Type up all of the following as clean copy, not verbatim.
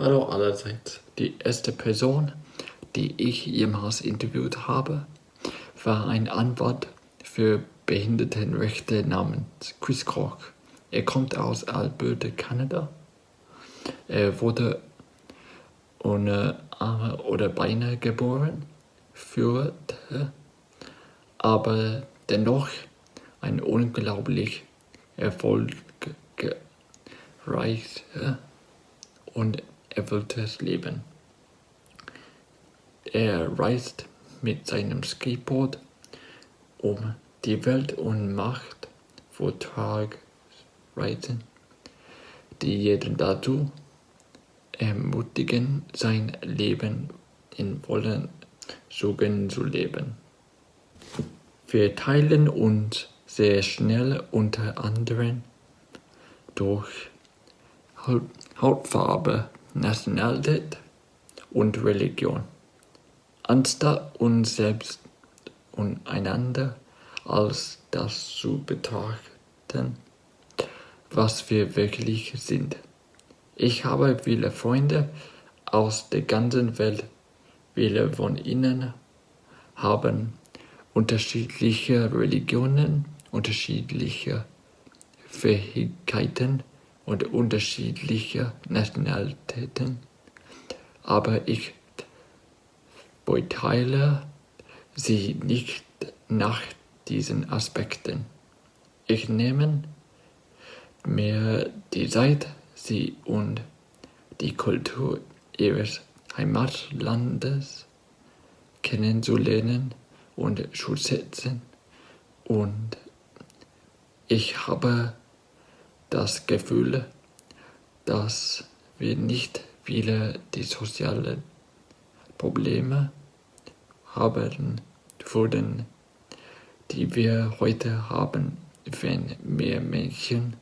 Hallo allerseits. Die erste Person, die ich jemals interviewt habe, war ein Anwalt für Behindertenrechte namens Chris Koch. Er kommt aus Alberta, Kanada. Er wurde ohne Arme oder Beine geboren, führte, aber dennoch ein unglaublich erfolgreiches und erfülltes Leben. Er reist mit seinem Skateboard um die Welt und macht Vortragsreisen, die jeden dazu ermutigen, sein Leben in vollen Zügen zu leben. Wir teilen uns sehr schnell unter anderem durch Hautfarbe, Nationalität und Religion. Anstatt uns selbst und einander als das zu betrachten, was wir wirklich sind. Ich habe viele Freunde aus der ganzen Welt. Viele von ihnen haben unterschiedliche Religionen, unterschiedliche Fähigkeiten und unterschiedliche Nationalitäten. Aber ich beurteile sie nicht nach diesen Aspekten. Ich nehme mir die Zeit, sie und die Kultur ihres Heimatlandes kennenzulernen und zu schätzen. Und ich habe das Gefühl, dass wir nicht viele die sozialen Probleme haben würden, die wir heute haben, wenn mehr Menschen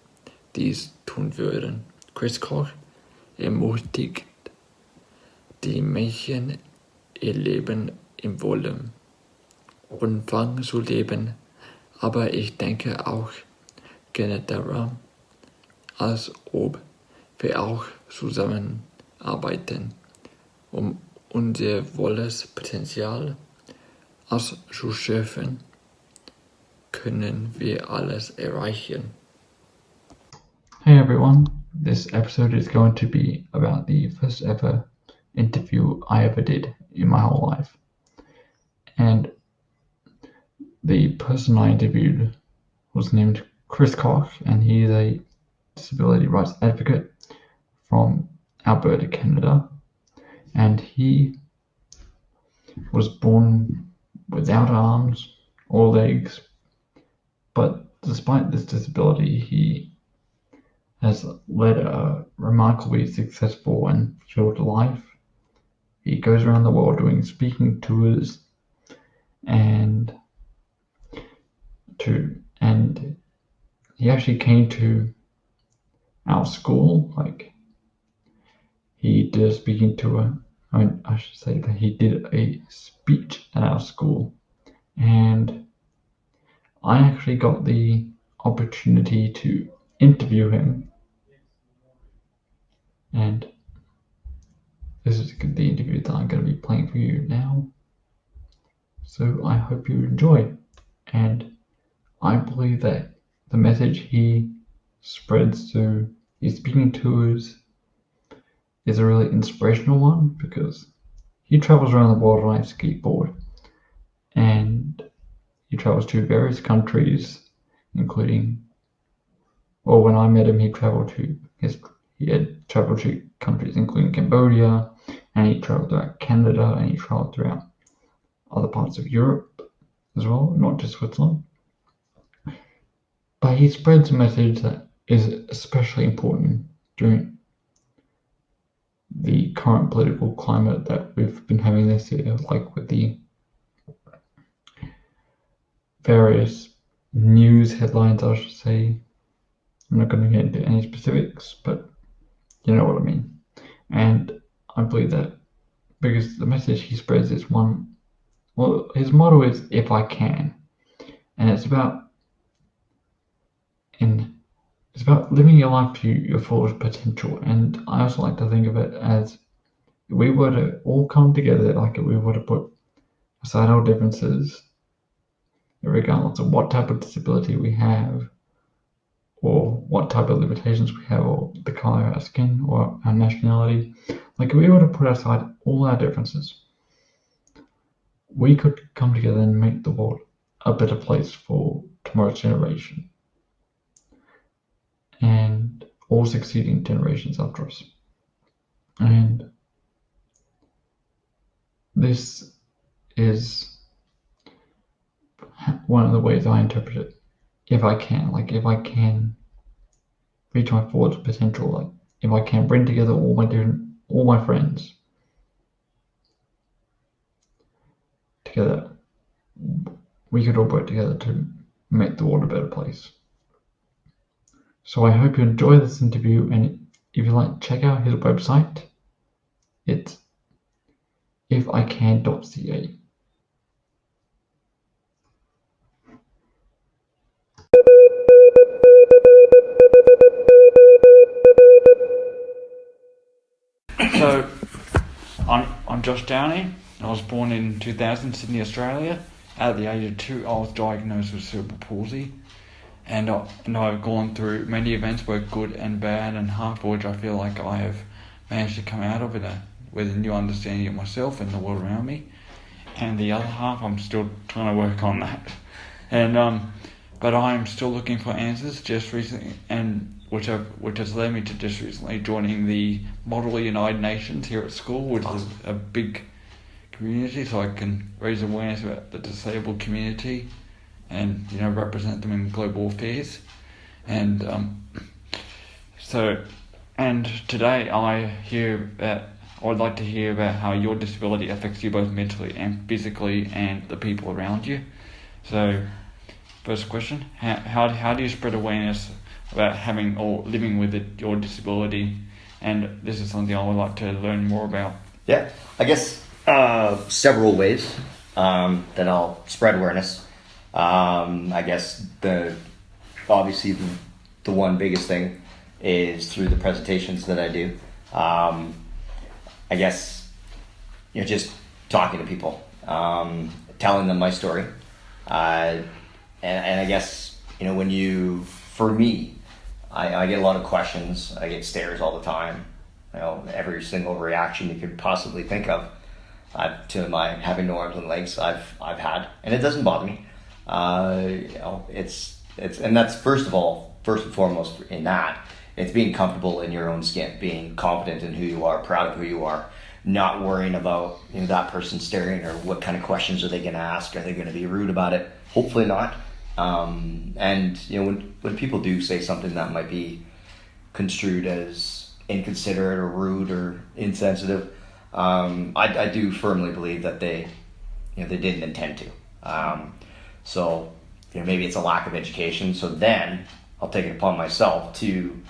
dies tun würden. Chris Koch ermutigt die Menschen, ihr Leben im vollen Umfang zu leben, aber ich denke auch gerne daran, als ob wir auch zusammenarbeiten, um unser volles Potenzial auszuschöpfen, können wir alles erreichen. Hey everyone, this episode is going to be about the first ever interview I ever did in my whole life. And the person I interviewed was named Chris Koch, and he is a disability rights advocate from Alberta, Canada. And he was born without arms or legs, but despite this disability, he has led a remarkably successful and fulfilled life. He goes around the world doing speaking tours and he actually came to our school. Like, he did a speaking tour. I should say that he did a speech at our school, and I actually got the opportunity to interview him. And this is the interview that I'm going to be playing for you now. So I hope you enjoy. And I believe that the message he spreads through his speaking tours is a really inspirational one, because he travels around the world on a skateboard, and he travels to various countries, including, well, when I met him, he had traveled to countries including Cambodia, and he traveled throughout Canada, and he traveled throughout other parts of Europe as well, not just Switzerland. But he spreads a message that is especially important during the current political climate that we've been having this year, like with the various news headlines, I should say. I'm not going to get into any specifics, but you know what I mean. And I believe that because the message he spreads is one, well, his motto is "If I Can," and it's about it's about living your life to your fullest potential. And I also like to think of it as if we were to all come together, like if we were to put aside our differences, regardless of what type of disability we have, or what type of limitations we have, or the color of our skin, or our nationality. Like if we were to put aside all our differences, we could come together and make the world a better place for tomorrow's generation and all succeeding generations after us. And this is one of the ways I interpret it. If I can reach my fullest potential, like if I can bring together all my friends together, we could all work together to make the world a better place. So I hope you enjoy this interview, and if you like, check out his website. It's ifican.ca. So, I'm Josh Downey. I was born in 2000, Sydney, Australia. At the age of 2, I was diagnosed with cerebral palsy. And I've gone through many events, both good and bad, and half of which I feel like I have managed to come out of it with a new understanding of myself and the world around me. And the other half, I'm still trying to work on that. And but I'm still looking for answers. Just recently, and which has led me to just recently joining the Model United Nations here at school, which is a big community, so I can raise awareness about the disabled community and represent them in global affairs. And today I would like to hear about how your disability affects you both mentally and physically and the people around you. So first question, how do you spread awareness about having or living with your disability? And this is something I would like to learn more about. Yeah, I guess several ways that I'll spread awareness. I guess obviously the one biggest thing is through the presentations that I do. I guess just talking to people, telling them my story, and I guess for me, I get a lot of questions. I get stares all the time. Every single reaction you could possibly think of to my having no arms and legs, I've had, and it doesn't bother me. It's and that's first and foremost in that it's being comfortable in your own skin, being confident in who you are, proud of who you are, not worrying about that person staring or what kind of questions are they going to ask. Are they going to be rude about it? Hopefully not. And when people do say something that might be construed as inconsiderate or rude or insensitive, I do firmly believe that they didn't intend to. So maybe it's a lack of education. So then I'll take it upon myself to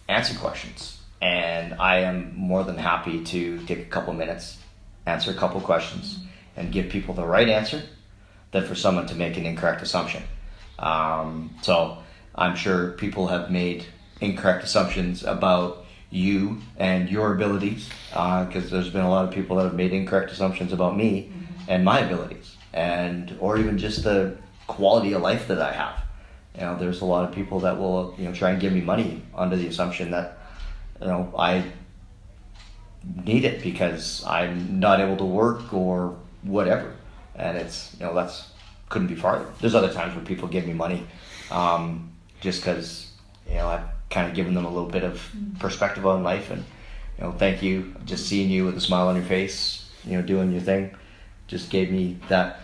answer questions, and I am more than happy to take a couple minutes, answer a couple questions, and give people the right answer than for someone to make an incorrect assumption. So I'm sure people have made incorrect assumptions about you and your abilities, because there's been a lot of people that have made incorrect assumptions about me and my abilities, or even just the quality of life that I have. There's a lot of people that will try and give me money under the assumption that I need it because I'm not able to work or whatever, and it's that's couldn't be farther. There's other times where people give me money just because I've kind of given them a little bit of perspective on life, and thank you, just seeing you with a smile on your face, doing your thing, just gave me that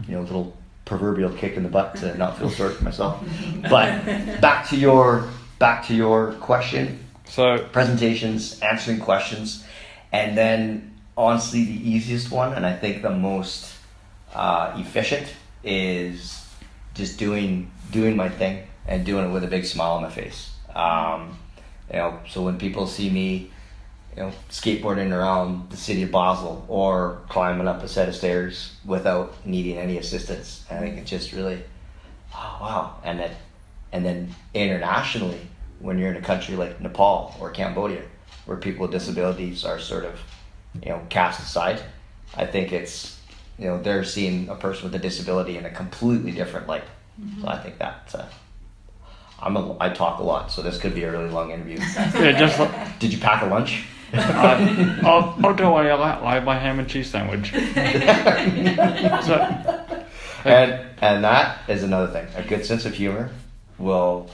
little proverbial kick in the butt to not feel sorry for myself. But back to your question. So presentations, answering questions, and then honestly the easiest one, and I think the most efficient, is just doing my thing and doing it with a big smile on my face. So when people see me skateboarding around the city of Basel or climbing up a set of stairs without needing any assistance, I think it's just really, oh wow. And then internationally, when you're in a country like Nepal or Cambodia, where people with disabilities are sort of, cast aside. I think it's, they're seeing a person with a disability in a completely different light. So I think that I talk a lot, so this could be a really long interview. Yeah, just like, Did you pack a lunch? I'll don't worry, I have my ham and cheese sandwich. So, And that is another thing. A good sense of humor will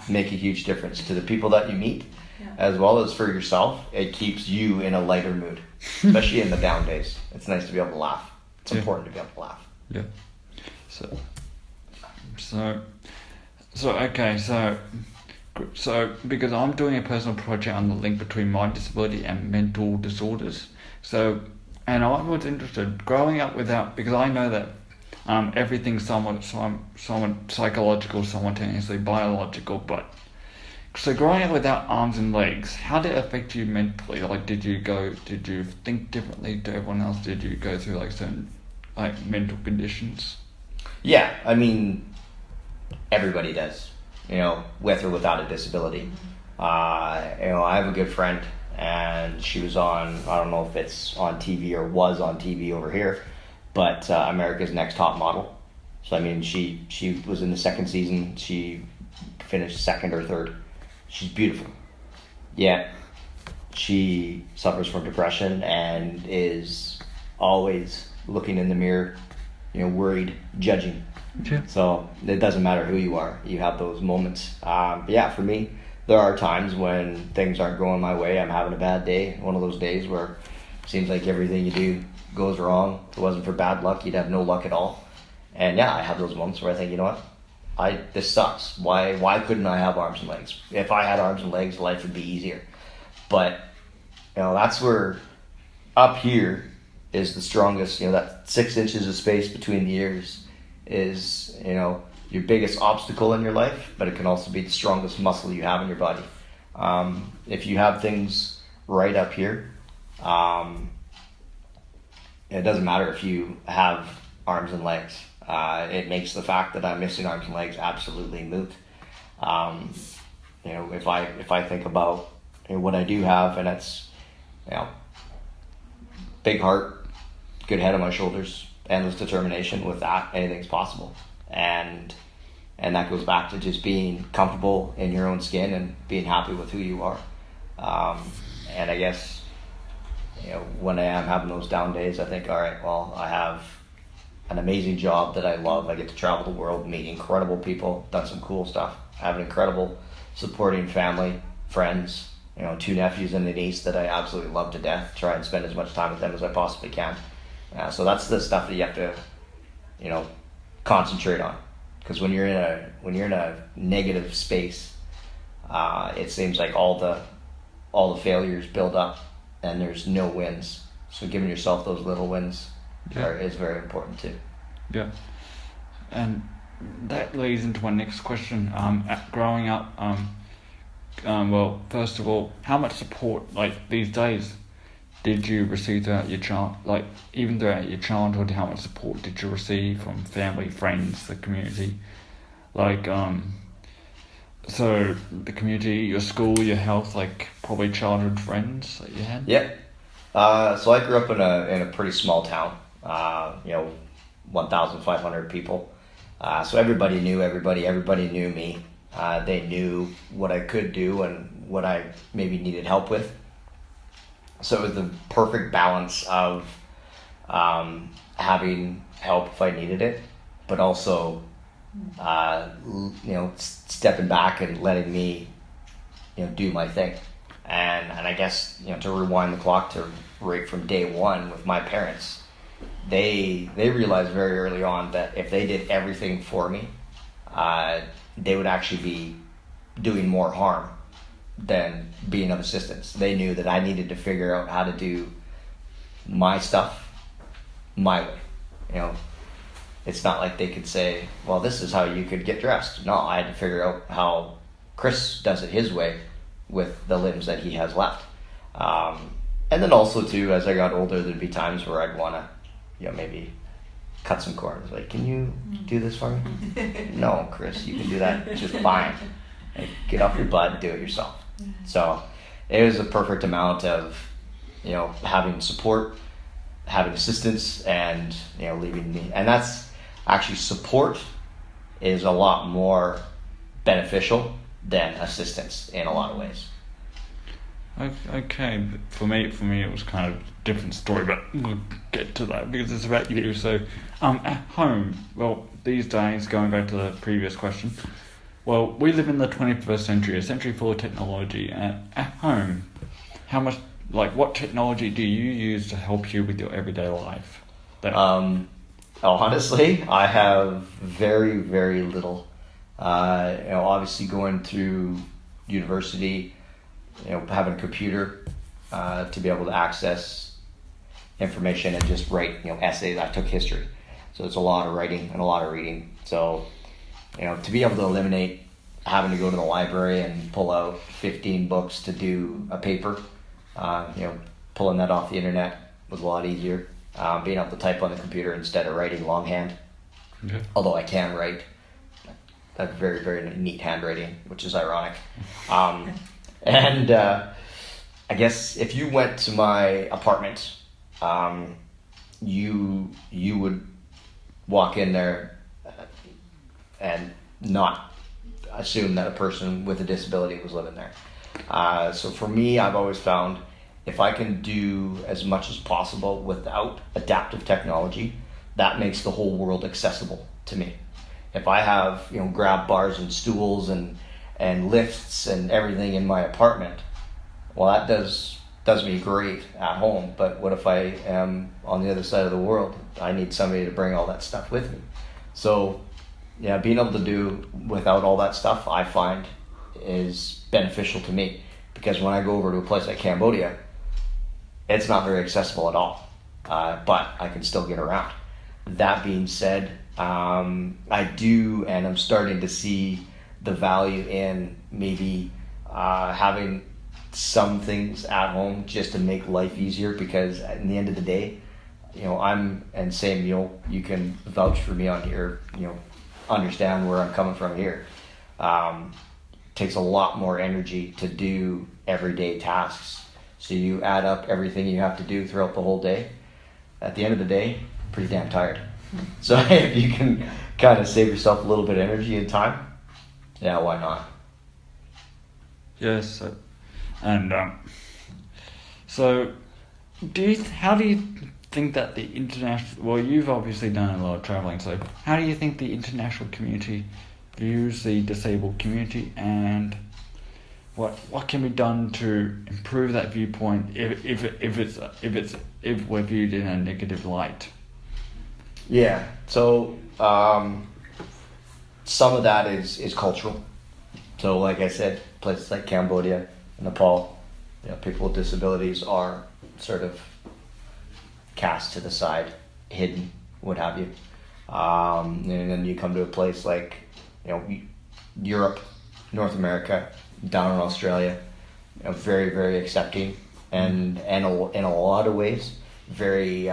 make a huge difference to the people that you meet, as well as for yourself. It keeps you in a lighter mood, especially in the down days. It's nice to be able to laugh. It's important to be able to laugh. Yeah. So because I'm doing a personal project on the link between my disability and mental disorders. And I was interested growing up without, because I know that everything's somewhat psychological, simultaneously biological. But so growing up without arms and legs, how did it affect you mentally? Like, did you think differently to everyone else? Did you go through like certain mental conditions? Yeah, I mean, everybody does, with or without a disability. I have a good friend, and she was on, I don't know if it's on TV or was on TV over here, but America's Next Top Model. So, I mean, she was in the second season. She finished second or third. She's beautiful. Yet, she suffers from depression and is always looking in the mirror, worried, judging. Yeah. So it doesn't matter who you are. You have those moments. But yeah, for me, there are times when things aren't going my way. I'm having a bad day. One of those days where it seems like everything you do goes wrong. If it wasn't for bad luck, you'd have no luck at all. And yeah, I have those moments where I think, this sucks. Why couldn't I have arms and legs? If I had arms and legs, life would be easier. But, that's where up here is the strongest, that 6 inches of space between the ears is, your biggest obstacle in your life, but it can also be the strongest muscle you have in your body. If you have things right up here, it doesn't matter if you have arms and legs. It makes the fact that I'm missing arms and legs absolutely moot. If I think about what I do have, and it's, big heart, good head on my shoulders, endless determination. With that, anything's possible. And that goes back to just being comfortable in your own skin and being happy with who you are. And I guess, when I am having those down days, I think, all right, well, I have an amazing job that I love. I get to travel the world, meet incredible people, done some cool stuff. I have an incredible supporting family, friends, 2 nephews and a niece that I absolutely love to death. Try and spend as much time with them as I possibly can. So that's the stuff that you have to, concentrate on. Because when you're in a negative space, it seems like all the failures build up, and there's no wins. So giving yourself those little wins is very important too. Yeah, and that leads into my next question. Growing up, well, first of all, how much support, these days, did you receive throughout your even throughout your childhood? How much support did you receive from family, friends, the community? So the community, your school, your health, probably childhood friends that you had? Yeah. So I grew up in a pretty small town, 1,500 people. So everybody knew everybody knew me. They knew what I could do and what I maybe needed help with. So it was the perfect balance of having help if I needed it, but also, stepping back and letting me, do my thing. And I guess, to rewind the clock to right from day one with my parents, they realized very early on that if they did everything for me, they would actually be doing more harm than being of assistance. They knew that I needed to figure out how to do my stuff my way. It's not like they could say, well, this is how you could get dressed. No, I had to figure out how Chris does it his way with the limbs that he has left. And then also too, as I got older, there'd be times where I'd want to, maybe cut some corners. Can you do this for me? No, Chris, you can do that just fine. Like, get off your butt and do it yourself. So it was a perfect amount of, having support, having assistance, and, leaving me. And that's actually, support is a lot more beneficial than assistance in a lot of ways. Okay, for me it was kind of a different story, but we'll get to that because it's about you. So, at home, well, these days, going back to the previous question, well, we live in the 21st century, a century full of technology. At home, what technology do you use to help you with your everyday life? Honestly, I have very, very little. Obviously going through university, having a computer to be able to access information and just write, essays. I took history, so it's a lot of writing and a lot of reading. So, to be able to eliminate having to go to the library and pull out 15 books to do a paper, pulling that off the internet was a lot easier. Being able to type on the computer instead of writing longhand. Okay. Although I can write a very, very neat handwriting, which is ironic. And I guess if you went to my apartment, you would walk in there and not assume that a person with a disability was living there. So for me, I've always found if I can do as much as possible without adaptive technology, that makes the whole world accessible to me. If I have, grab bars and stools and lifts and everything in my apartment, well, that does me great at home. But what if I am on the other side of the world? I need somebody to bring all that stuff with me. So, yeah, being able to do without all that stuff, I find is beneficial to me, because when I go over to a place like Cambodia, it's not very accessible at all, but I can still get around. That being said, I do, and I'm starting to see the value in maybe having some things at home just to make life easier, because in the end of the day, you can vouch for me on here, understand where I'm coming from here. Takes a lot more energy to do everyday tasks. So you add up everything you have to do throughout the whole day. At the end of the day, pretty damn tired. So if you can kind of save yourself a little bit of energy and time, yeah, why not? Yes, and so how do you think that the international? Well, you've obviously done a lot of traveling. So how do you think the international community views the disabled community, and what can be done to improve that viewpoint if we're viewed in a negative light? Yeah. So some of that is cultural. So like I said, places like Cambodia, Nepal, people with disabilities are sort of cast to the side, hidden, what have you. And then you come to a place like Europe, North America, down in Australia, very, very accepting, and in a lot of ways very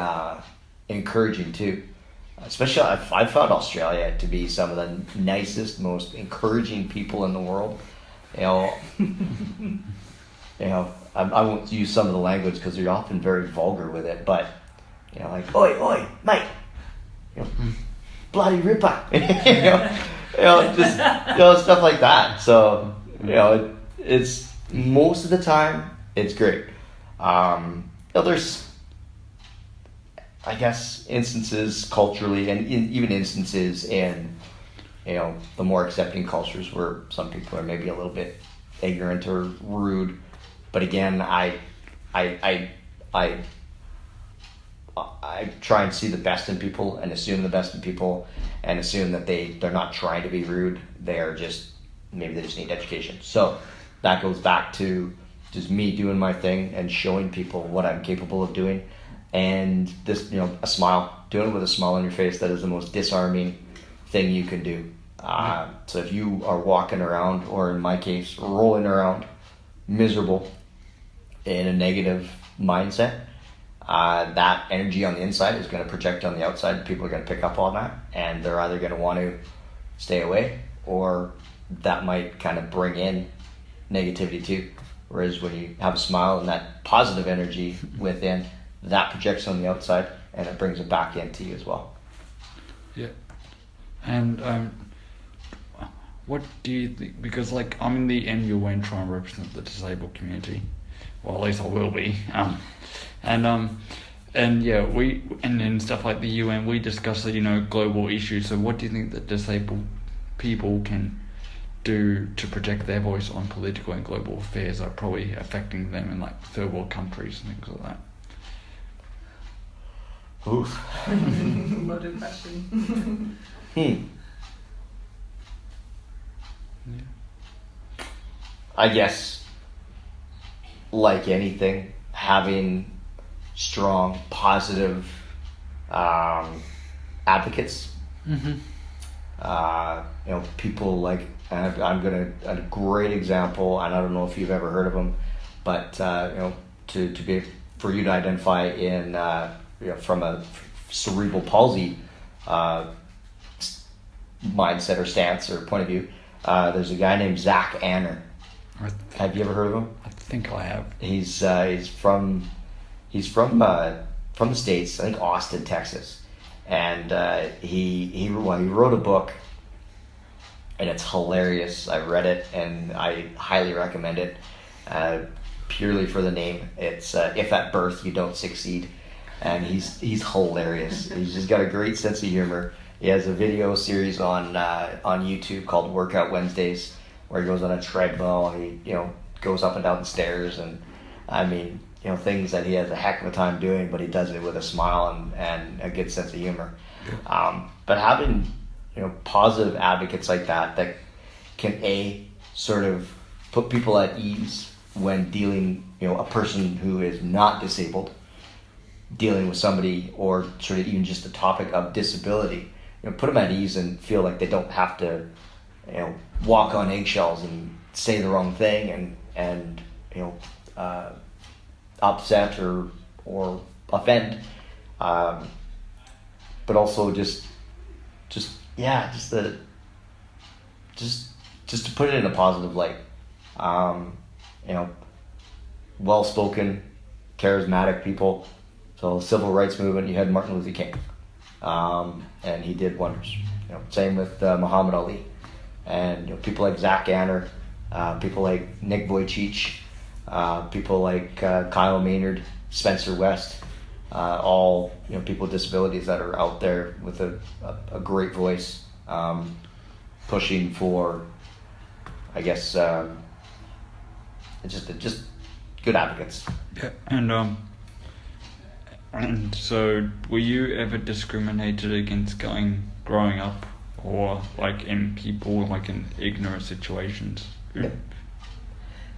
encouraging too. Especially, I've found Australia to be some of the nicest, most encouraging people in the world. I won't use some of the language because they're often very vulgar with it, but like oi mate, bloody ripper, just stuff like that. So it's most of the time it's great. There's, I guess, instances culturally, and even instances in the more accepting cultures where some people are maybe a little bit ignorant or rude. But again, I try and see the best in people and assume the best in people and assume that they're not trying to be rude. They're just, maybe they just need education. So that goes back to just me doing my thing and showing people what I'm capable of doing. And this, a smile, doing it with a smile on your face, that is the most disarming thing you can do. So if you are walking around, or in my case, rolling around, miserable, in a negative mindset, that energy on the inside is going to project on the outside. People are going to pick up on that, and they're either going to want to stay away or that might kind of bring in negativity too. Whereas when you have a smile and that positive energy within, that projects on the outside and it brings it back into you as well. Yeah. And what do you think? Because like I'm in the NUN trying to represent the disabled community. Well, at least I will be. And yeah, and stuff like the UN, we discuss the global issues. So what do you think that disabled people can do to project their voice on political and global affairs that are probably affecting them in like third world countries and things like that? Oof. Loaded question. I guess, like anything, having strong, positive advocates. People like, a great example, and I don't know if you've ever heard of them, but for you to identify in from a cerebral palsy mindset or stance or point of view, there's a guy named Zach Anner. Have you ever heard of him? I think I have. He's from the States, I think Austin, Texas, and he wrote a book, and it's hilarious. I read it and I highly recommend it, purely for the name. It's If at Birth You Don't Succeed, and he's hilarious. He's just got a great sense of humor. He has a video series on YouTube called Workout Wednesdays, where he goes on a treadmill. He goes up and down the stairs, and things that he has a heck of a time doing, but he does it with a smile and a good sense of humor. But having positive advocates like that can sort of put people at ease when dealing, a person who is not disabled, dealing with somebody, or sort of even just the topic of disability, put them at ease and feel like they don't have to, walk on eggshells and say the wrong thing and upset or offend, but also just to put it in a positive light. Well-spoken, charismatic people. So civil rights movement, you had Martin Luther King, and he did wonders. Same with Muhammad Ali, and people like Zach Anner, people like Nick Vujicic, people like Kyle Maynard, Spencer West, all people with disabilities that are out there with a great voice, pushing for, I guess, just good advocates. Yeah, and so were you ever discriminated against growing up, or like in people like in ignorant situations?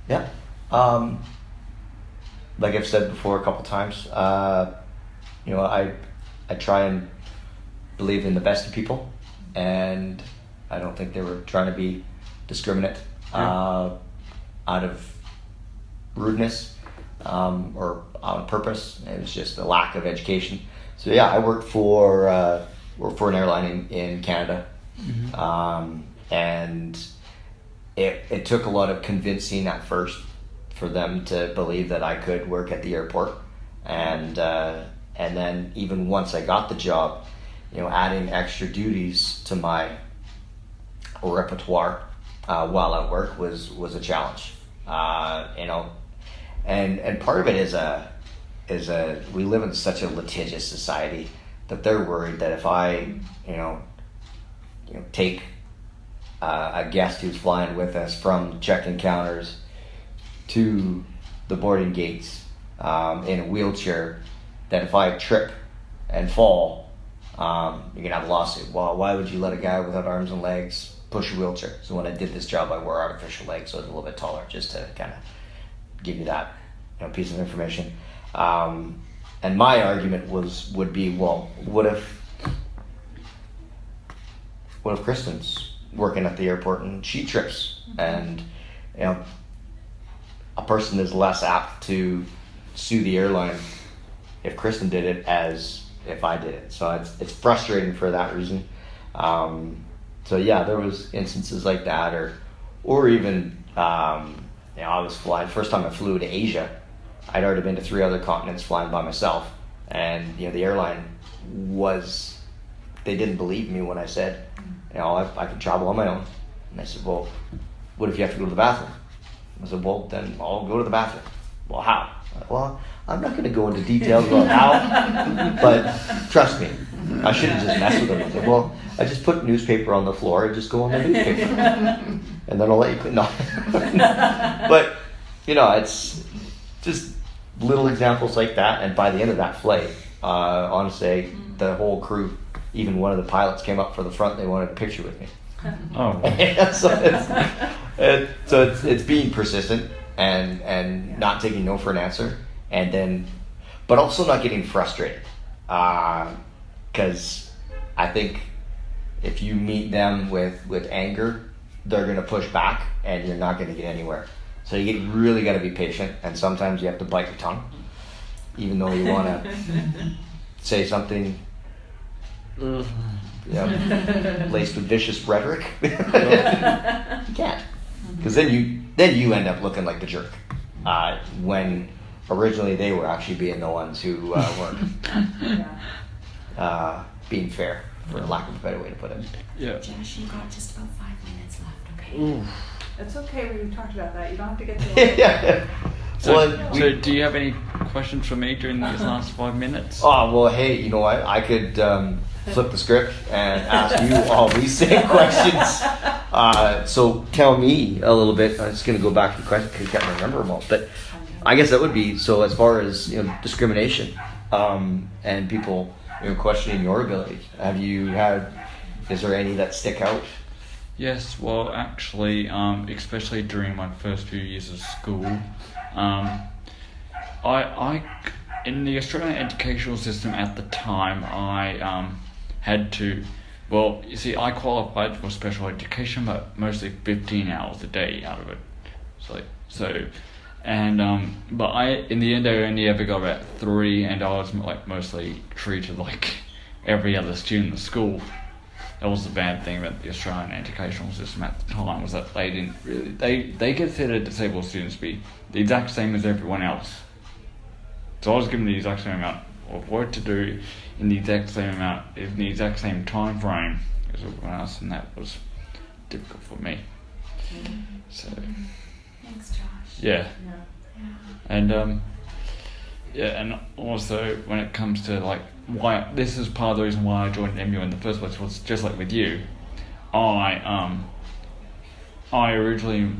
Yeah. Like I've said before a couple times, I try and believe in the best of people, and I don't think they were trying to be discriminate out of rudeness or on purpose. It was just a lack of education. So yeah, I worked for an airline in Canada, and it took a lot of convincing at first for them to believe that I could work at the airport, and then even once I got the job, adding extra duties to my repertoire while at work was a challenge. And part of it is we live in such a litigious society that they're worried that if I take a guest who's flying with us from check-in counters to the boarding gates in a wheelchair, that if I trip and fall, you're gonna have a lawsuit. Well, why would you let a guy without arms and legs push a wheelchair? So when I did this job, I wore artificial legs, so I was a little bit taller, just to kind of give you that piece of information. And my argument would be, well, what if Kristen's working at the airport and she trips, and a person is less apt to sue the airline if Kristen did it as if I did it. So it's frustrating for that reason. So yeah, there was instances like that, or even I was flying. First time I flew to Asia, I'd already been to 3 other continents flying by myself, and the airline they didn't believe me when I said, I could travel on my own. And I said, well, what if you have to go to the bathroom? I said, well, then I'll go to the bathroom. Well, how? Well, I'm not going to go into details about how, but trust me, I shouldn't just mess with them. I said, well, I just put newspaper on the floor and just go on the newspaper, and then I'll let you. No, but it's just little examples like that. And by the end of that flight, honestly, the whole crew, even one of the pilots, came up for the front. They wanted a picture with me. Oh, so it's being persistent and not taking no for an answer, and then, but also not getting frustrated, because I think if you meet them with anger, they're going to push back, and you're not going to get anywhere. So you really got to be patient, and sometimes you have to bite your tongue, even though you want to say something laced with vicious rhetoric. You can't, because then you end up looking like the jerk, when originally they were actually being the ones who weren't being fair, for lack of a better way to put it. yeah. Josh, you've got just about 5 minutes left, okay? Ooh. It's okay, we talked about that. You don't have to get to it. Yeah. So do you have any questions for me during these last 5 minutes? Oh, well, hey, you know what? I could flip the script and ask you all these same questions. So tell me a little bit. I'm just going to go back to the question because I can't remember them all. But I guess that would be, so as far as discrimination and people questioning your ability, is there any that stick out? Yes, well, actually, especially during my first few years of school, I in the Australian educational system at the time, I had to, well, you see, I qualified for special education, but mostly 15 hours a day out of it. But in the end, I only ever got about 3, and I was mostly treated like every other student in the school. That was the bad thing about the Australian educational system at the time, was that they didn't really, they considered disabled students to be the exact same as everyone else. So I was given the exact same amount of work to do in the exact same time frame as everyone else, and that was difficult for me. So Thanks, Josh. yeah. Yeah. And and also when it comes to why, this is part of the reason why I joined MU in the first place, was just like with you. I originally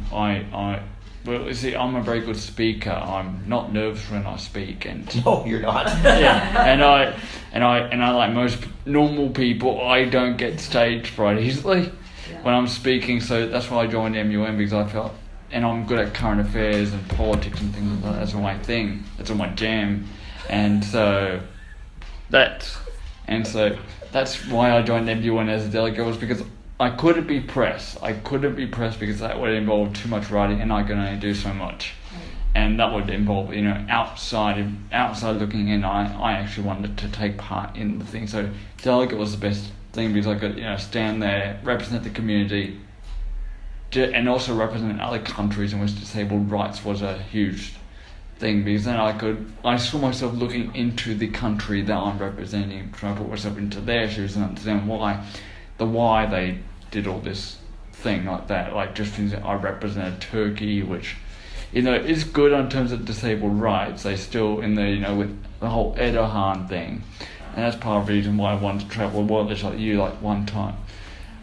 well, you see, I'm a very good speaker. I'm not nervous when I speak, and No, you're not. yeah, and I like most normal people, I don't get stage fright easily when I'm speaking. So that's why I joined MUM, because I felt, and I'm good at current affairs and politics and things like that. That's all my thing. That's all my jam, and so that's why I joined MUN as a delegate, was because I couldn't be pressed. Because that would involve too much writing, and I can only do so much. And that would involve, outside looking in. I actually wanted to take part in the thing. So delegate was the best thing, because I could, stand there, represent the community, and also represent other countries in which disabled rights was a huge thing, because then I saw myself looking into the country that I'm representing, trying to put myself into their shoes and understand why they did all this thing like that. Like, just I represented Turkey, which, is good in terms of disabled rights. They still, with the whole Erdogan thing, and that's part of the reason why I wanted to travel the world, just like you, one time.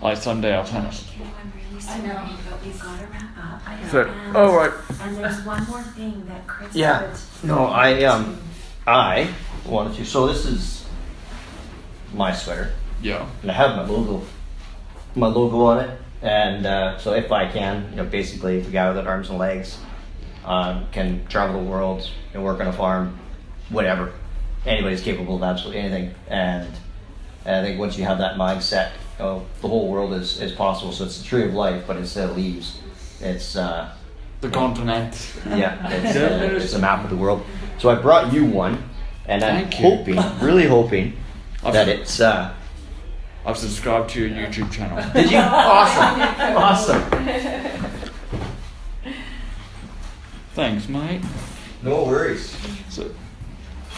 Like, someday I'll plan it. I'm really sorry, but we've got to wrap up. I know. So, all right. And there's one more thing that Chris Yeah. said. No, I wanted to. So this is my sweater, Yeah. and I have my logo on it. And so if I can, basically, if a guy without arms and legs can travel the world and work on a farm, whatever, anybody's capable of absolutely anything. And I think once you have that mindset, the whole world is possible. So it's the tree of life, but instead of leaves, it's The continent. yeah, it's a map of the world. So I brought you one, and I'm Thank you. really hoping that it's I've subscribed to your YouTube channel. Did you? Awesome. Awesome. Thanks, mate. No worries. So,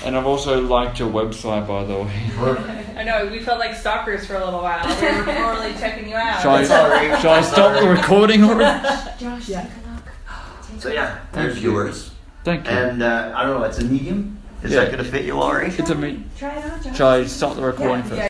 and I've also liked your website, by the way. I know, we felt like stalkers for a little while. We were totally checking you out. Shall I stop the recording already? Josh, Yeah. take a look. So yeah, there's yours. Thank you. And I don't know, it's a medium. Is Yeah. that going to fit you all right? It's a me. Try it on, Josh. Shall I stop the recording first? Yeah.